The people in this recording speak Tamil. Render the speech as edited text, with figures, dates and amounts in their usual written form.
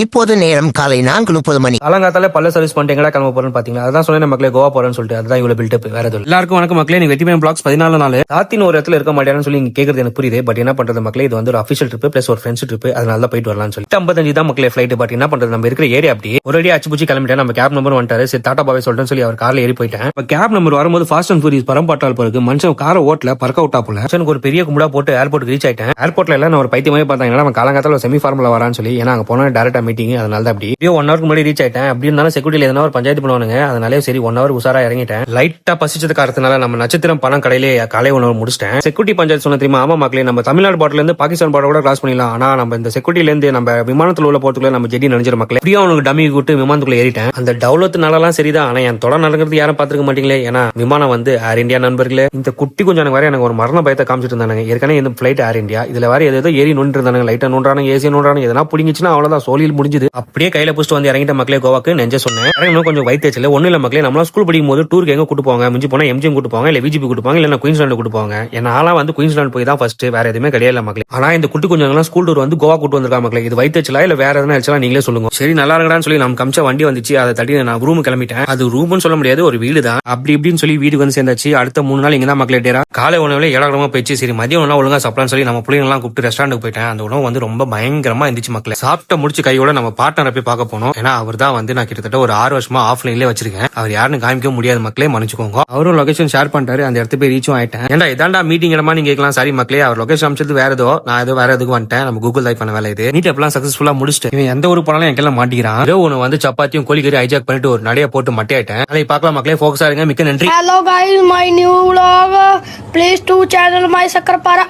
இப்போது நேரம் காலை 4:30 மணி. அலங்காத்தால பல்ல சர்வீஸ் பண்ணிட்டு எங்கடா கிளம்ப போறேன்னு பாத்தீங்களா? அதான் சொன்னேன் மக்களே, கோவா போறேன்னு சொல்லிட்டு. அதுதான் இவ்வளவு பில்டப், வேற எதுவும். எல்லாருக்கும் வணக்கம் மக்களே. நீங்க வெட்டிமேன் பிளாக்ஸ் 14 நாள் சாத்தின் ஒரு இடத்துல இருக்க மாட்டேன்னு சொல்லி நீங்க கேக்குறது எனக்கு புரியுது. பட் என்ன பண்றது மக்களே, இது வந்து ஒரு அபிஷியல் ட்ரிப் பிளஸ் ஒரு ஃப்ரெண்ட்ஸ் ட்ரிப். அதனால தான் போயிட்டு வரலாம்னு சொல்லி 55 தான் மக்களே ஃபிளைட். பட் என்ன பண்றது, நம்ம இருக்கிற ஏரியா அப்படி ஒரு அடி அச்சு பூச்சி கிளம்பிட்டேன். நம்ம கேப் நம்பர் வந்துட்டாரு. சரி டாடா பாவே சொல்றேன்னு சொல்லி அவர் கார்ல ஏறி போயிட்டேன். இப்ப கேப் நம்பர் வரும்போது ஃபாஸ்ட் அண்ட் ஃபியூரியஸ் பரம்பாட்டால் பிறகு மனுஷன் காரை ஓட்டல பறக்க விட்டா போல. எனக்கு ஒரு பெரிய கும்படா போட்டு ஏர்போர்ட் ரீச் ஆயிட்டேன். ஏர்போர்ட்ல எல்லாம் ஒரு பைத்தியமே பார்த்தாங்க. நம்ம காலங்காத்தால செமி ஃபார்முலா வரான்னு சொல்லி, ஏன்னா அங்க போனா டேரக்டா மீட்டிங். அதனால தான் அப்படி 1 ஹவருக்கு முன்னாடி ரீச் ஆயிட்டேன். அப்படி இருந்தாலும் செக்யூரிட்டில எதனா ஒரு பஞ்சாயத்து பண்ணுவானுங்க. அதனாலே சரி 1 ஹவர் உசாரா இறங்கிட்டேன். லைட்டா பசிச்சது காரணத்தினால நம்ம நட்சத்திரம் பணம் கடையிலே காலை உணவு முடிச்சிட்டேன். செக்யூரிட்டி பஞ்சாயத்து சொன்ன தெரியுமா? ஆமா மக்களே, நம்ம தமிழ்நாடு பார்டர்ல இருந்து பாகிஸ்தான் பார்டர் கூட கிராஸ் பண்ணிடலாம். ஆனா நம்ம இந்த செக்யூரிட்டில இருந்து நம்ம விமானத்துல உள்ள போறதுக்குள்ள நம்ம ஜெடி நினைச்சிட மக்களே. அப்படியே அவனுக்கு டம்மி கூட்டு விமானத்துக்குள்ள ஏறிட்டேன். அந்த டவுலத்துனாலாம் சரிதான். ஆனா என் தொட நடக்கிறது யாரும் பாத்துக்க மாட்டீங்களே. ஏன்னா விமானம் வந்து ஏர் இந்தியா நண்பர்களே. இந்த குட்டி கொஞ்சம் வேற எனக்கு ஒரு மரண பயத்தை காமிச்சிட்டு இருந்தாங்க. ஏற்கனவே இந்த பிளைட் ஏர் இந்தியா, இதுல வேற ஏதோ ஏறி நோண்டு இருந்தாங்க. லைட்டா நோண்டான ஏசி நோண்டான எதனா புடிங்கிச்சுன்னா அவ்வளவுதான், சோழியில் முடிஞ்சது. அப்படியே கையில புடிச்சிட்டு வந்து இறங்கிட்ட மக்களே கோவாக்கு. நெஞ்ச சொன்னேன் இன்னும் கொஞ்சம் வயிற்றுல ஒண்ணு இல்ல மக்களே. நம்மளா ஸ்கூல் படிக்கும் போது டூருக்கு எங்க கூட்டு போவாங்க? மிஞ்சி போனா எம்ஜிஎம் கூட்டு போவாங்க, இல்ல விஜிபி கூட்டு போவாங்க, இல்ல குயின்ஸ்லாந்து கூட்டு போவாங்க. என்னால வந்து குயின்ஸ்லாந்து போய் தான் ஃபர்ஸ்ட், வேற எதுவுமே கிடையாது மக்களே. ஆனா இந்த குட்டி கொஞ்சம் ஸ்கூல் டூர் வந்து கோவா கூட்டு வந்திருக்காங்க மக்களே. இது வயிற்றுச்சலா இல்ல வேற எதனா ஆச்சுனா நீங்களே சொல்லுங்க. சரி நல்லா இருக்கடான்னு சொல்லி நம்ம கமிச்ச வண்டி வந்துச்சு. அதை தட்டி நான் ரூம் கிளம்பிட்டேன். அது ரூம்னு சொல்ல முடியாது, ஒரு வீடு தான். அப்படி இப்படின்னு சொல்லி வீட்டுக்கு வந்து சேர்ந்தாச்சு. அடுத்த 3 நாள் இங்க தான் மக்களே டேரா. காலை உணவுல ஏழாயிரமா போயிடுச்சு. சரி மதியம் உணவு ஒழுங்கா சாப்பிடலாம்னு சொல்லி நம்ம பிள்ளைங்க எல்லாம் கூப்பிட்டு ரெஸ்டாரண்ட்டுக்கு போயிட்டேன். அந்த உணவு வந்து ரொம்ப பயங்கரமா இருந்துச்சு மக்களே. சாப்பிட்ட முடிச்சு கையோட நம்ம பார்ட்னரை போய் பார்க்க போனோம். ஏன்னா அவர் தான் வந்து நான் கிட்டத்தட்ட ஒரு 6 வருஷமா ஆஃப்லைன்ல வச்சிருக்கேன். அவர் யாருன்னு காமிக்க முடியாது மக்களே, மன்னிச்சுக்கோங்க. அவரும் லொகேஷன் ஷேர் பண்ணிட்டாரு. அந்த இடத்துக்கு போய் ரீச்சும் ஆயிட்டேன். ஏன்டா இதாண்டா மீட்டிங் இடமா நீங்க கேட்கலாம். சாரி மக்களே, அவர் லொகேஷன் அமைச்சது வேற ஏதோ, நான் ஏதோ வேற எதுக்கு வந்துட்டேன். நம்ம கூகுள் லைஃப் பண்ண வேலை இது. மீட் எல்லாம் சக்சஸ்ஃபுல்லா முடிச்சுட்டு இவன் எந்த ஒரு போனாலும் எங்கெல்லாம் மாட்டிக்கிறான். ஏதோ ஒன்று வந்து சப்பாத்தியும் கோழிக்கறி ஹைஜாக் பண்ணிட்டு ஒரு நடைய போட்டு மட்டையாயிட்டேன். அதை பார்க்கலாம் மக்களே, ஃபோக்கஸா இருங்க. மிக்க நன்றி. Hello guys, my new vlog. Please to channel my Sakrapara.